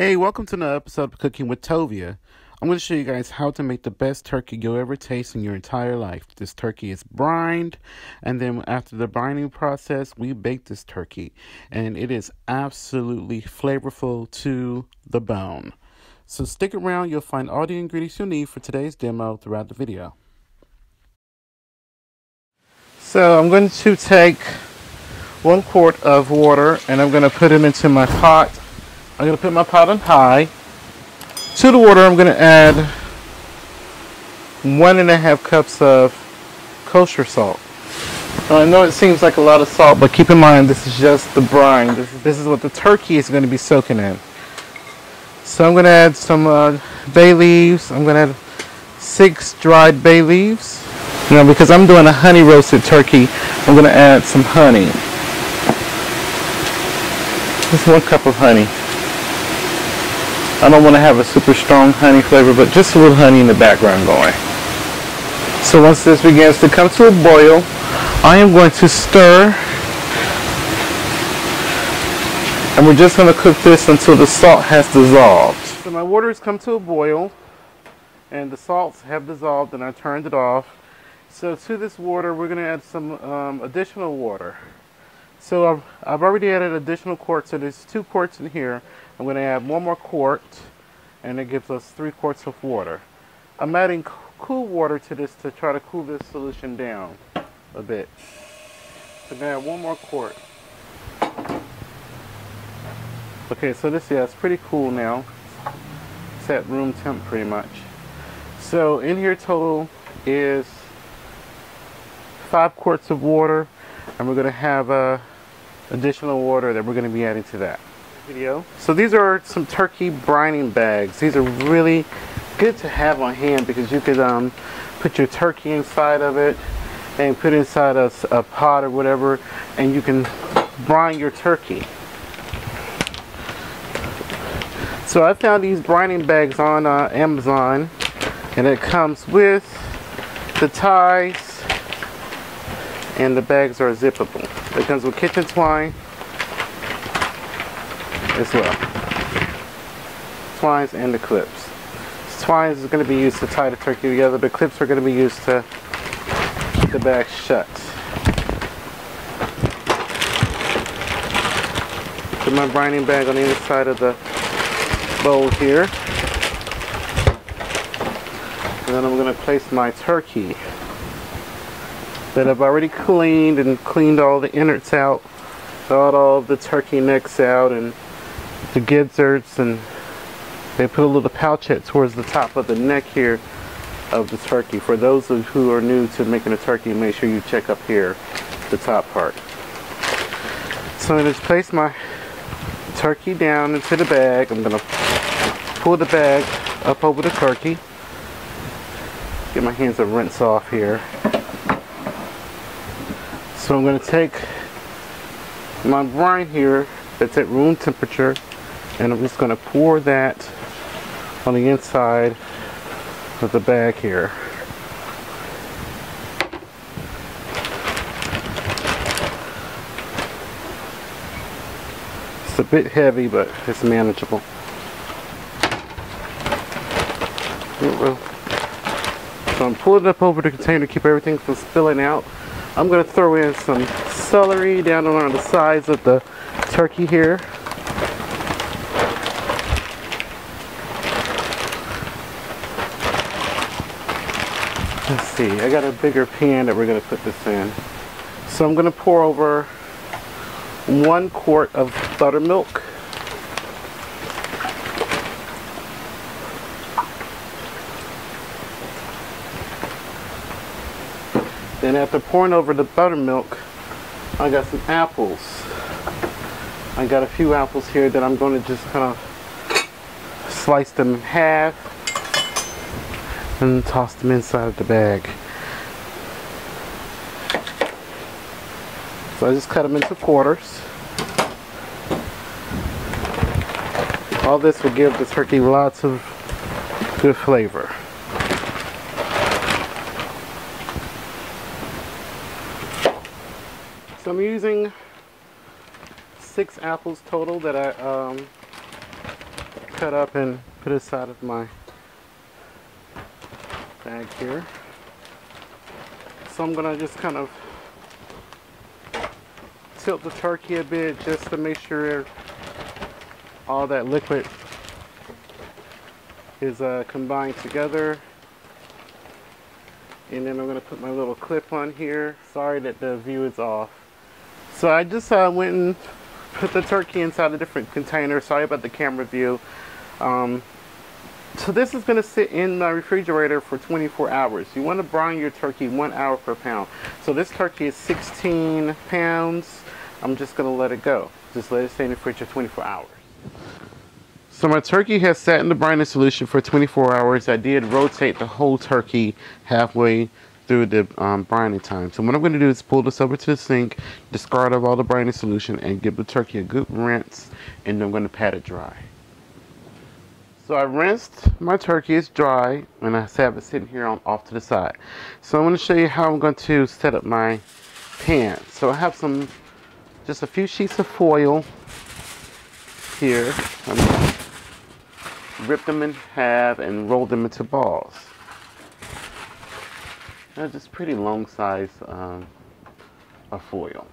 Hey, welcome to another episode of Cooking with Tovia. I'm going to show you guys how to make the best turkey you'll ever taste in your entire life. This turkey is brined, and then after the brining process, we bake this turkey, and it is absolutely flavorful to the bone. So stick around, you'll find all the ingredients you'll need for today's demo throughout the video. So I'm going to take 1 quart of water, and I'm going to put it into my pot. I'm going to put my pot on high. To the water, I'm going to add 1.5 cups of kosher salt. Now, I know it seems like a lot of salt, but keep in mind this is just the brine. This is what the turkey is going to be soaking in. So I'm going to add some bay leaves. I'm going to add 6 dried bay leaves. Now, because I'm doing a honey roasted turkey, I'm going to add some honey. Just 1 cup of honey. I don't want to have a super strong honey flavor, but just a little honey in the background going. So once this begins to come to a boil, I am going to stir. And we're just going to cook this until the salt has dissolved. So my water has come to a boil, and the salts have dissolved, and I turned it off. So to this water, we're going to add some additional water. So I've already added additional quarts, so there's 2 quarts in here. I'm going to add 1 more quart, and it gives us 3 quarts of water. I'm adding cool water to this to try to cool this solution down a bit. So I'm going to add 1 more quart. Okay, so this, yeah, it's pretty cool now. It's at room temp pretty much. So in here total is 5 quarts of water, and we're going to have additional water that we're going to be adding to that video. So these are some turkey brining bags. These are really good to have on hand because you could put your turkey inside of it and put it inside a pot or whatever, and you can brine your turkey. So I found these brining bags on Amazon, and it comes with the ties, and the bags are zippable. It comes with kitchen twine as well. Twines and the clips. Twines is going to be used to tie the turkey together, but clips are going to be used to keep the bag shut. Put my brining bag on the inside of the bowl here. And then I'm going to place my turkey that I've already cleaned all the innards out, got all of the turkey necks out and the gizzards, and they put a little pouch head towards the top of the neck here of the turkey. For those who are new to making a turkey, make sure you check up here, the top part. So I'm going to place my turkey down into the bag. I'm going to pull the bag up over the turkey. Get my hands a rinse off here. So I'm going to take my brine here that's at room temperature, and I'm just going to pour that on the inside of the bag here. It's a bit heavy, but it's manageable. So I'm pulling it up over the container to keep everything from spilling out. I'm going to throw in some celery down along the sides of the turkey here. Let's see, I got a bigger pan that we're going to put this in. So I'm going to pour over 1 quart of buttermilk. Then after pouring over the buttermilk, I got some apples. I got a few apples here that I'm going to just kind of slice them in half and toss them inside of the bag. So I just cut them into quarters. All this will give the turkey lots of good flavor. So I'm using 6 apples total that I cut up and put aside of my bag here. So I'm gonna just kind of tilt the turkey a bit just to make sure all that liquid is combined together. And then I'm gonna put my little clip on here. Sorry that the view is off. So I just went and put the turkey inside a different container. Sorry about the camera view. So this is gonna sit in my refrigerator for 24 hours. You wanna brine your turkey 1 hour per pound. So this turkey is 16 pounds. I'm just gonna let it go. Just let it stay in the fridge for 24 hours. So my turkey has sat in the brine solution for 24 hours. I did rotate the whole turkey halfway through the brining time. So what I'm going to do is pull this over to the sink, discard of all the brine solution, and give the turkey a good rinse, and then I'm going to pat it dry. So I rinsed my turkey, it's dry, and I have it sitting here off to the side. So I'm going to show you how I'm going to set up my pan. So I have just a few sheets of foil here. I'm going to rip them in half and roll them into balls. They're just pretty long size of foil.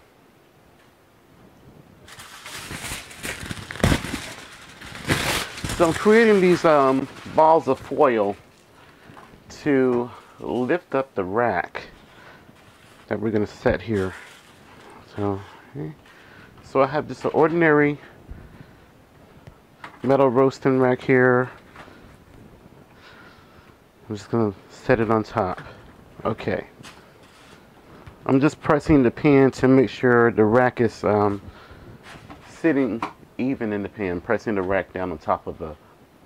So I'm creating these balls of foil to lift up the rack that we're going to set here. So I have just an ordinary metal roasting rack here. I'm just going to set it on top. Okay. I'm just pressing the pan to make sure the rack is sitting even in the pan, pressing the rack down on top of the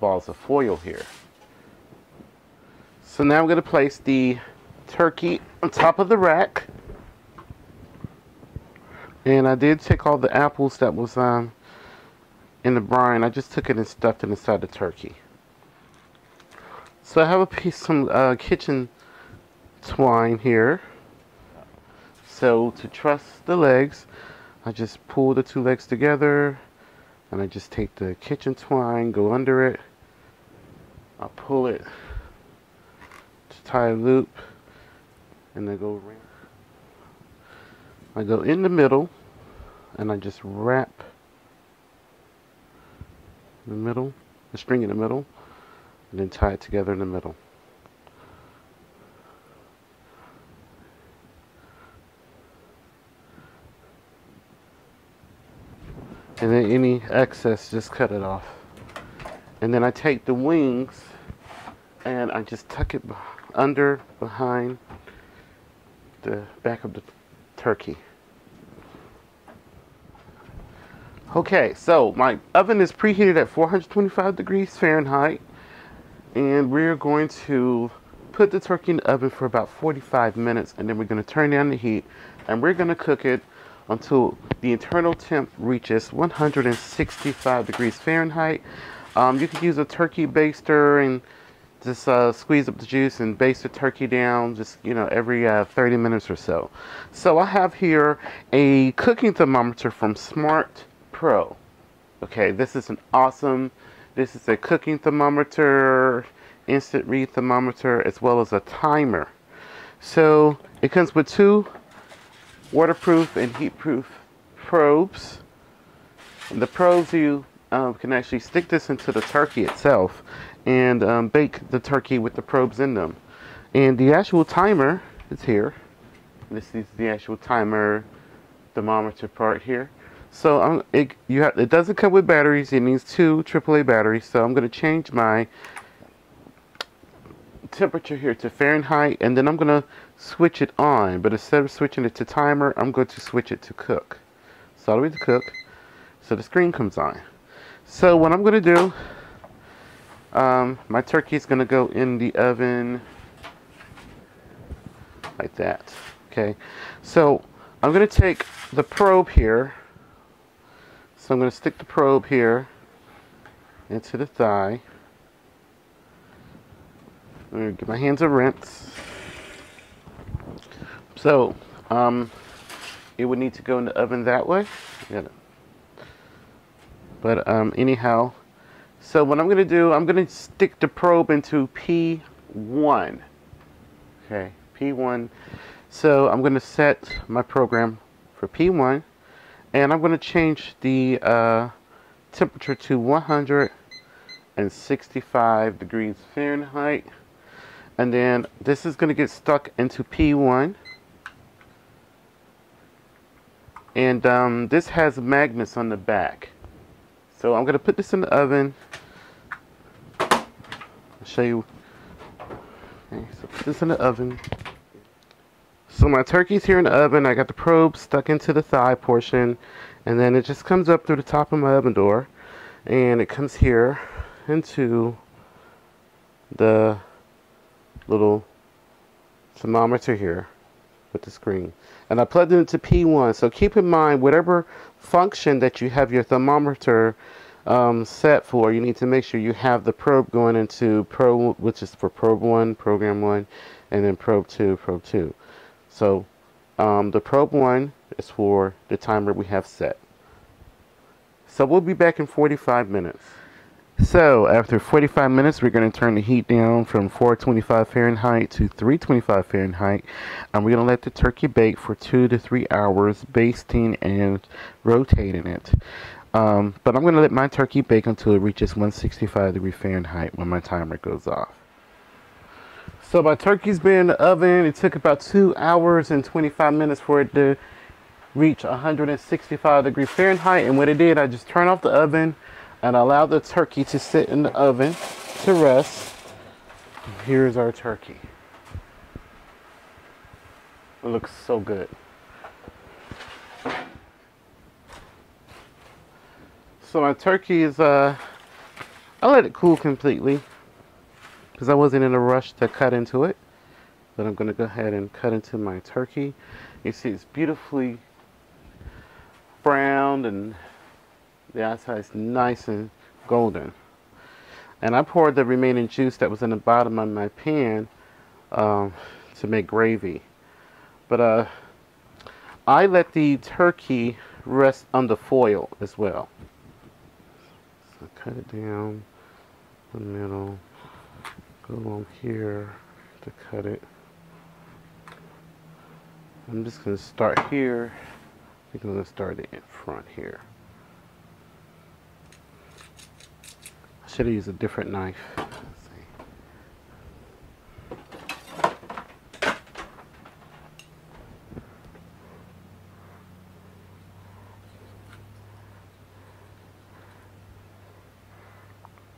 balls of foil here. So now I'm going to place the turkey on top of the rack. And I did take all the apples that was in the brine. I just took it and stuffed it inside the turkey. So I have a piece, some kitchen twine here. So to truss the legs, I just pull the two legs together, and I just take the kitchen twine, go under it. I pull it to tie a loop, and I go around. I go in the middle, and I just wrap the middle, the string in the middle, and then tie it together in the middle. And then any excess, just cut it off. And then I take the wings and I just tuck it behind the back of the turkey. Okay, so my oven is preheated at 425 degrees Fahrenheit, and we're going to put the turkey in the oven for about 45 minutes, and then we're going to turn down the heat, and we're going to cook it until the internal temp reaches 165 degrees Fahrenheit. You can use a turkey baster and just squeeze up the juice and baste the turkey down just, every 30 minutes or so. So I have here a cooking thermometer from SMARTRO. Okay, this is this is a cooking thermometer, instant read thermometer, as well as a timer. So it comes with two waterproof and heat-proof probes. And the probes, you can actually stick this into the turkey itself and bake the turkey with the probes in them. And the actual timer is here. This is the actual timer thermometer part here. So it doesn't come with batteries. It needs two AAA batteries. So I'm going to change my temperature here to Fahrenheit, and then I'm going to switch it on. But instead of switching it to timer, I'm going to switch it to cook. So all the way to cook. So the screen comes on. So what I'm going to do, my turkey is going to go in the oven like that. Okay. So I'm going to take the probe here. So I'm going to stick the probe here into the thigh. I'm going to give my hands a rinse. So, it would need to go in the oven that way. But anyhow, So what I'm going to do, I'm going to stick the probe into P1. Okay, P1. So I'm going to set my program for P1, and I'm going to change the temperature to 165 degrees Fahrenheit. And then this is going to get stuck into P1. And this has magnets on the back. So I'm going to put this in the oven. I'll show you. Okay, so put this in the oven. So my turkey's here in the oven. I got the probe stuck into the thigh portion. And then it just comes up through the top of my oven door. And it comes here into the little thermometer here with the screen. And I plugged it into P1. So keep in mind, whatever function that you have your thermometer set for, you need to make sure you have the probe going into probe, which is for probe 1, program 1, and then probe 2, probe 2. So the probe 1 is for the timer we have set. So we'll be back in 45 minutes. So after 45 minutes, we're going to turn the heat down from 425 Fahrenheit to 325 Fahrenheit. And we're going to let the turkey bake for 2 to 3 hours, basting and rotating it. But I'm going to let my turkey bake until it reaches 165 degrees Fahrenheit when my timer goes off. So my turkey's been in the oven. It took about 2 hours and 25 minutes for it to reach 165 degrees Fahrenheit. And what it did, I just turned off the oven and allow the turkey to sit in the oven to rest. Here's our turkey. It looks so good. So my turkey is, I let it cool completely because I wasn't in a rush to cut into it. But I'm gonna go ahead and cut into my turkey. You see it's beautifully browned and the outside is nice and golden. And I poured the remaining juice that was in the bottom of my pan to make gravy. But I let the turkey rest on the foil as well. So cut it down the middle, go along here to cut it. I'm just going to start here. I think I'm going to start it in front here. Should have used a different knife. Let's see.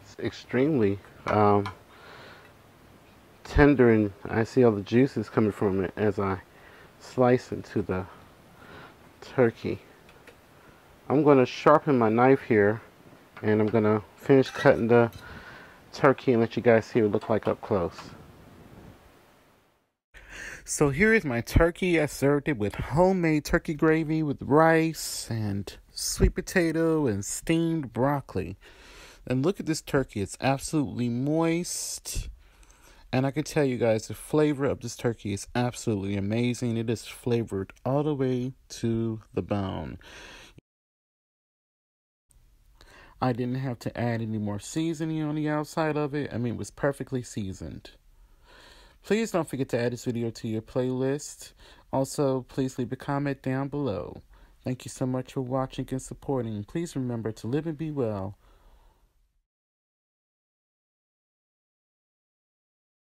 It's extremely tender, and I see all the juices coming from it as I slice into the turkey. I'm going to sharpen my knife here. And I'm going to finish cutting the turkey and let you guys see what it looks like up close. So here is my turkey. I served it with homemade turkey gravy with rice and sweet potato and steamed broccoli. And look at this turkey. It's absolutely moist. And I can tell you guys, the flavor of this turkey is absolutely amazing. It is flavored all the way to the bone. I didn't have to add any more seasoning on the outside of it. I mean, it was perfectly seasoned. Please don't forget to add this video to your playlist. Also, please leave a comment down below. Thank you so much for watching and supporting. Please remember to live and be well.